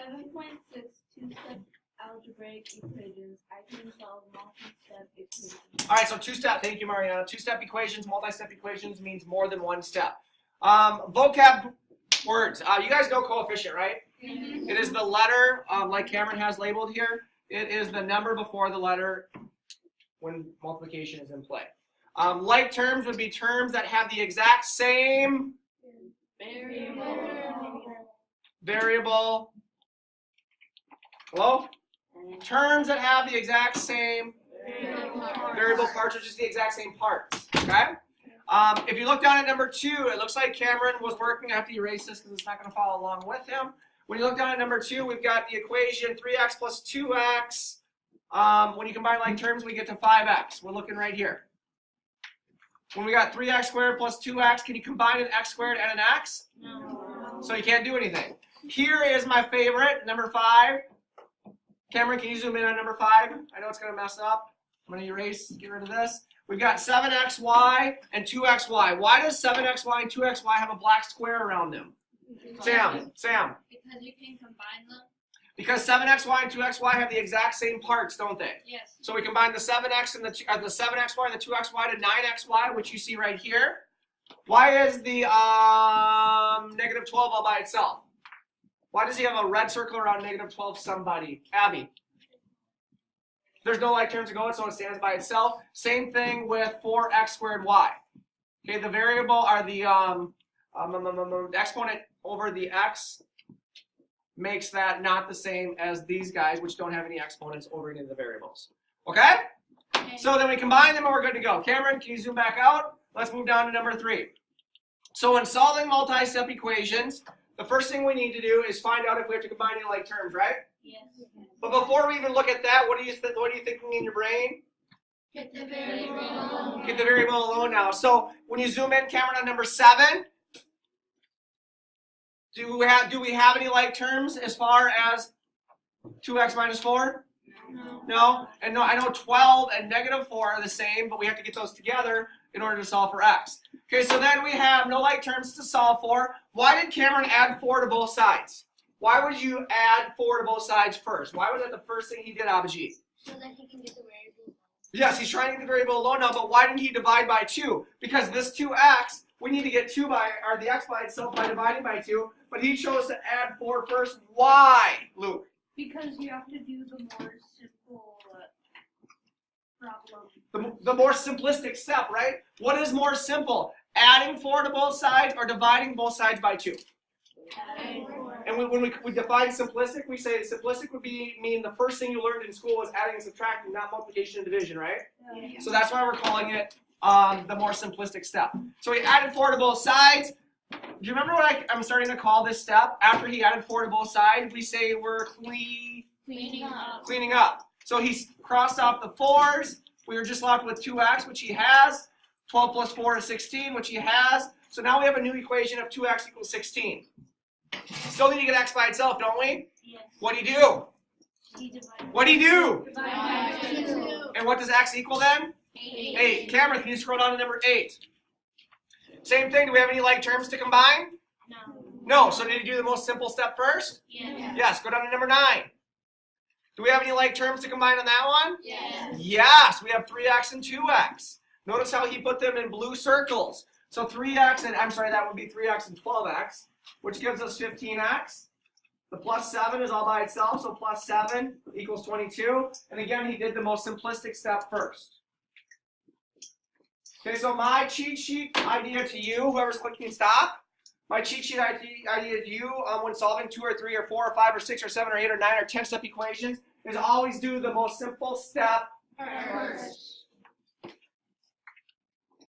7.6 two-step algebraic equations. I can solve multi-step equations. All right, so two-step. Thank you, Mariana. Two-step equations, multi-step equations means more than one step. Vocab words. You guys know coefficient, right? Mm-hmm. It is the letter, like Cameron has labeled here. It is the number before the letter when multiplication is in play. Like terms would be terms that have the exact same variable. Hello? Terms that have the exact same variable parts, which is the exact same parts. Okay? If you look down at number 2, it looks like Cameron was working. I have to erase this because it's not going to follow along with him. When you look down at number 2, we've got the equation 3x plus 2x. When you combine like terms, we get to 5x. We're looking right here. When we got 3x squared plus 2x, can you combine an x squared and an x? No. So you can't do anything. Here is my favorite, number 5. Cameron, can you zoom in on number 5? I know it's going to mess up. I'm going to erase, get rid of this. We've got 7xy and 2xy. Why does 7xy and 2xy have a black square around them? Sam. Because you can combine them. Because 7xy and 2xy have the exact same parts, don't they? Yes. So we combine the 7x and the 7xy and the 2xy to 9xy, which you see right here. Why is the negative 12 all by itself? Why does he have a red circle around negative 12 somebody? Abby. There's no like terms to go with, so it stands by itself. Same thing with 4x squared y. Okay, the variable are the exponent over the x makes that not the same as these guys, which don't have any exponents over any of the variables. Okay? So then we combine them and we're good to go. Cameron, can you zoom back out? Let's move down to number 3. So when solving multi-step equations, the first thing we need to do is find out if we have to combine any like terms, right? Yes. But before we even look at that, what are you thinking in your brain? Get the variable alone. Get the variable alone now. So when you zoom in, Cameron, on number 7, do we have any like terms as far as 2x minus 4? No? And no, I know 12 and negative 4 are the same, but we have to get those together in order to solve for x. Okay, so then we have no like terms to solve for. Why did Cameron add 4 to both sides? Why would you add 4 to both sides first? Why was that the first thing he did, Abhijit? So that he can get the variable. Yes, he's trying to get the variable alone now, but why didn't he divide by 2? Because this 2x, we need to get the x by itself by dividing by 2, but he chose to add 4 first. Why, Luke? Because you have to do the more simple problem. The more simplistic step, right? What is more simple? Adding 4 to both sides or dividing both sides by 2? And when we define simplistic, we say simplistic would mean the first thing you learned in school was adding and subtracting, not multiplication and division, right? Yeah. So that's why we're calling it the more simplistic step. So he added 4 to both sides. Do you remember what I'm starting to call this step? After he added 4 to both sides, we say we're cleaning up. So he's crossed off the 4's. We were just left with 2x, which he has. 12 plus 4 is 16, which he has. So now we have a new equation of 2x equals 16. Still need to get x by itself, don't we? Yes. What do you do? What do you do? Divide by 2. And what does x equal then? 8. Cameron, can you scroll down to number 8? Same thing. Do we have any like terms to combine? No. So did you do the most simple step first? Yes. Yes. Go down to number 9. Do we have any like terms to combine on that one? Yes. Yes. We have 3x and 2x. Notice how he put them in blue circles. So 3x and, I'm sorry, that would be 3x and 12x, which gives us 15x. The plus 7 is all by itself, so plus 7 equals 22. And again, he did the most simplistic step first. Okay, so my cheat sheet idea to you, whoever's clicking stop, my cheat sheet idea to you when solving 2 or 3 or 4 or 5 or 6 or 7 or 8 or 9 or 10 step equations is always do the most simple step First.